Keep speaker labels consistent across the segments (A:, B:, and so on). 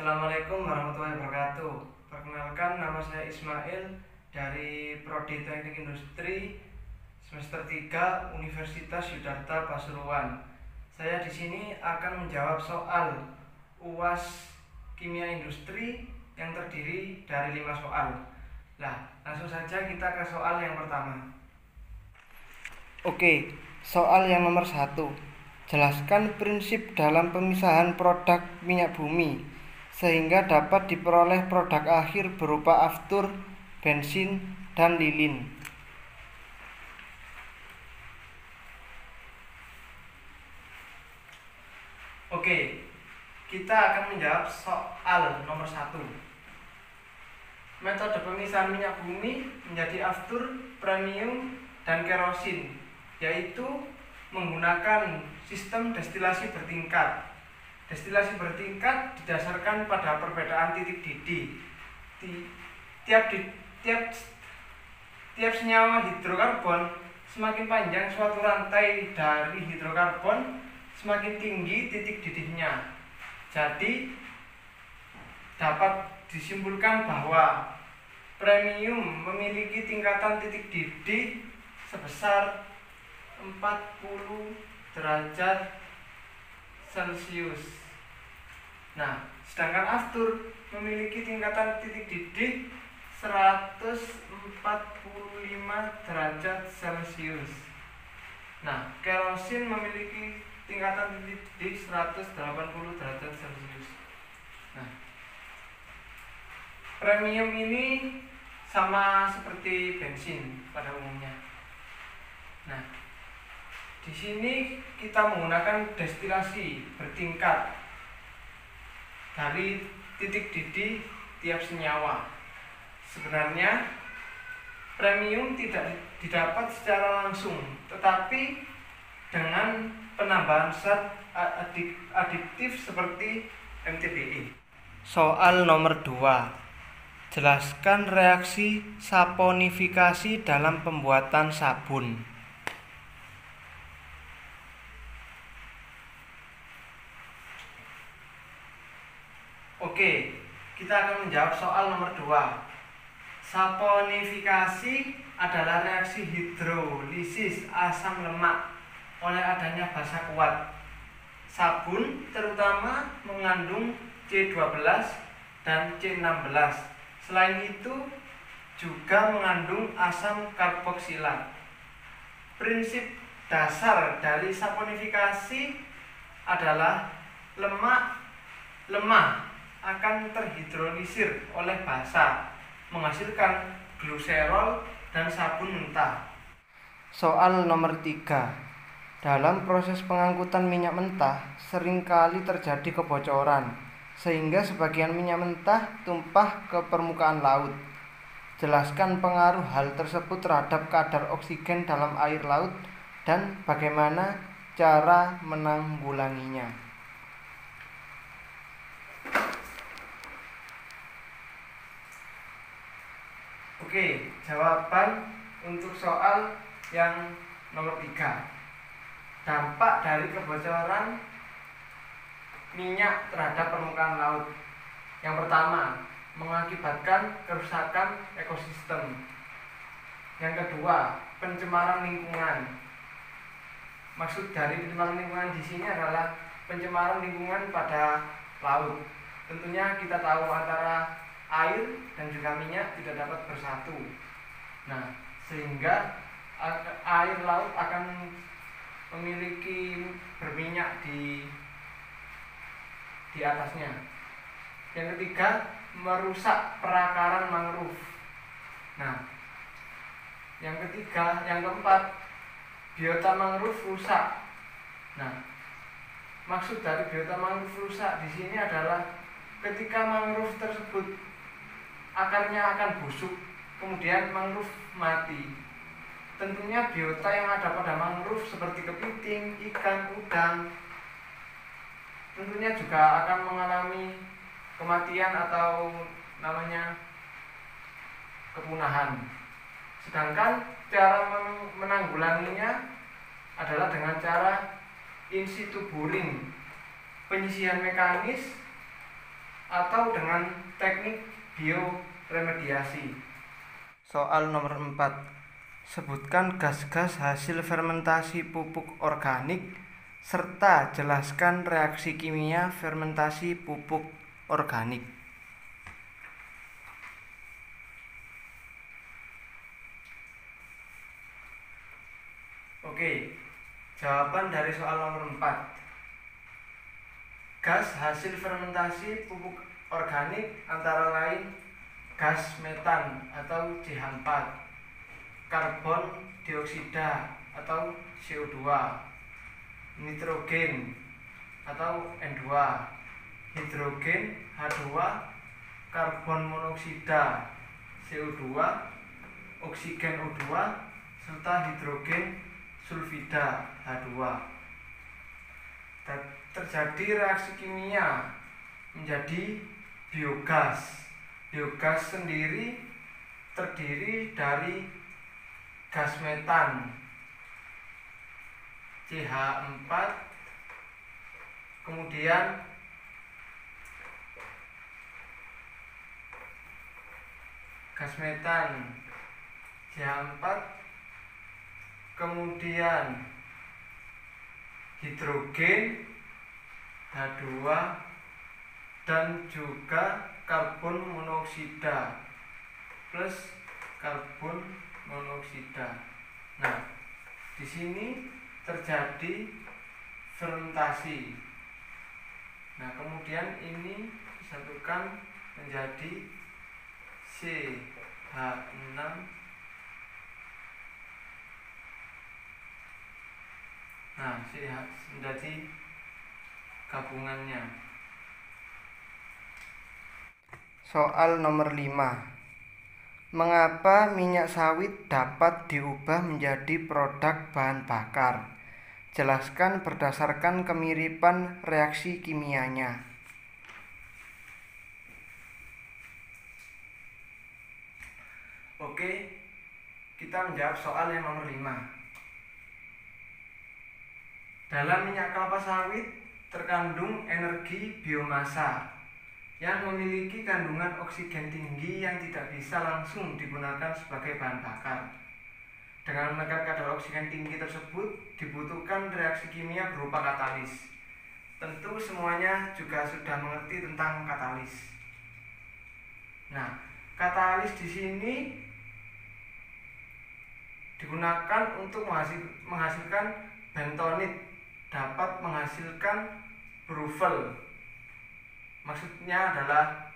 A: Assalamualaikum warahmatullahi wabarakatuh. Perkenalkan, nama saya Ismail dari Prodi Teknik Industri semester 3 Universitas Yudharta Pasuruan. Saya di sini akan menjawab soal UAS Kimia Industri yang terdiri dari 5 soal. Nah, langsung saja kita ke soal yang pertama. Oke, soal yang nomor 1. Jelaskan prinsip dalam pemisahan produk minyak bumi sehingga dapat diperoleh produk akhir berupa aftur, bensin, dan lilin. Oke, kita akan menjawab soal nomor 1. Metode pemisahan minyak bumi menjadi aftur, premium, dan kerosin, yaitu menggunakan sistem destilasi bertingkat. Destilasi bertingkat didasarkan pada perbedaan titik didih. Tiap senyawa hidrokarbon semakin panjang suatu rantai dari hidrokarbon, semakin tinggi titik didihnya. Jadi dapat disimpulkan bahwa premium memiliki tingkatan titik didih sebesar 40 derajat Celcius. Nah, sedangkan aftur memiliki tingkatan titik didih 145 derajat Celcius. Nah, kerosin memiliki tingkatan titik didih 180 derajat Celcius. Nah, premium ini sama seperti bensin pada umumnya. Nah, di sini kita menggunakan destilasi bertingkat dari titik didih tiap senyawa. Sebenarnya premium tidak didapat secara langsung, tetapi dengan penambahan zat adiktif seperti MTBE. Soal nomor 2. Jelaskan reaksi saponifikasi dalam pembuatan sabun. Oke, kita akan menjawab soal nomor 2. Saponifikasi adalah reaksi hidrolisis asam lemak oleh adanya basa kuat. Sabun terutama mengandung C12 dan C16. Selain itu juga mengandung asam karboksilat. Prinsip dasar dari saponifikasi adalah lemah akan terhidrolisir oleh basa, menghasilkan glycerol dan sabun mentah. Soal nomor 3. Dalam proses pengangkutan minyak mentah, seringkali terjadi kebocoran, sehingga sebagian minyak mentah tumpah ke permukaan laut. Jelaskan pengaruh hal tersebut terhadap kadar oksigen dalam air laut dan bagaimana cara menanggulanginya. Oke, jawaban untuk soal yang nomor 3. Dampak dari kebocoran minyak terhadap permukaan laut. Yang pertama, mengakibatkan kerusakan ekosistem. Yang kedua, pencemaran lingkungan. Maksud dari pencemaran lingkungan di sini adalah pencemaran lingkungan pada laut. Tentunya kita tahu antara air dan juga minyak tidak dapat bersatu. Nah, sehingga air laut akan memiliki berminyak di atasnya. Yang ketiga, merusak perakaran mangrove. Nah, yang keempat, biota mangrove rusak. Nah, maksud dari biota mangrove rusak di sini adalah ketika mangrove tersebut akarnya akan busuk, kemudian mangrove mati. Tentunya biota yang ada pada mangrove seperti kepiting, ikan, udang tentunya juga akan mengalami kematian atau namanya kepunahan. Sedangkan cara menanggulanginya adalah dengan cara in situ boring, penyisihan mekanis atau dengan teknik bioremediasi. Soal nomor 4. Sebutkan gas-gas hasil fermentasi pupuk organik serta jelaskan reaksi kimia fermentasi pupuk organik. Oke, jawaban dari soal nomor 4. Gas hasil fermentasi pupuk organik antara lain gas metan atau CH4, karbon dioksida atau CO2, nitrogen atau N2, hidrogen H2, karbon monoksida CO2, oksigen O2, serta hidrogen sulfida H2. Terjadi reaksi kimia menjadi biogas. Biogas sendiri terdiri dari gas metan CH4, kemudian gas metan CH4, kemudian hidrogen H2 dan juga karbon monoksida plus karbon monoksida. Nah, di sini terjadi fermentasi. Nah, kemudian ini disatukan menjadi CH6 menjadi gabungannya. Soal nomor 5. Mengapa minyak sawit dapat diubah menjadi produk bahan bakar? Jelaskan berdasarkan kemiripan reaksi kimianya. Oke, kita menjawab soal yang nomor 5. Dalam minyak kelapa sawit terkandung energi biomasa yang memiliki kandungan oksigen tinggi yang tidak bisa langsung digunakan sebagai bahan bakar. Dengan menekan kadar oksigen tinggi tersebut dibutuhkan reaksi kimia berupa katalis. Tentu semuanya juga sudah mengerti tentang katalis. Nah, katalis di sini digunakan untuk menghasilkan bentonit, dapat menghasilkan brufel. Maksudnya adalah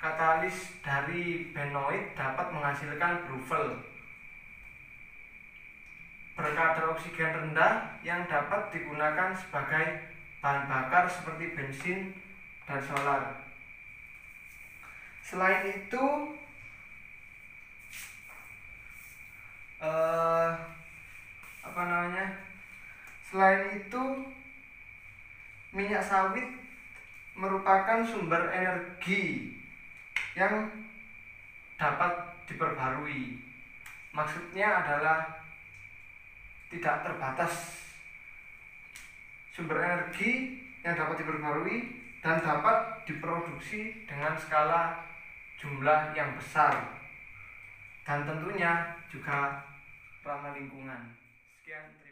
A: katalis dari benoid dapat menghasilkan brufel berkadar oksigen rendah yang dapat digunakan sebagai bahan bakar seperti bensin dan solar. Selain itu, minyak sawit merupakan sumber energi yang dapat diperbarui. Maksudnya adalah tidak terbatas sumber energi yang dapat diperbarui dan dapat diproduksi dengan skala jumlah yang besar dan tentunya juga ramah lingkungan. Sekian.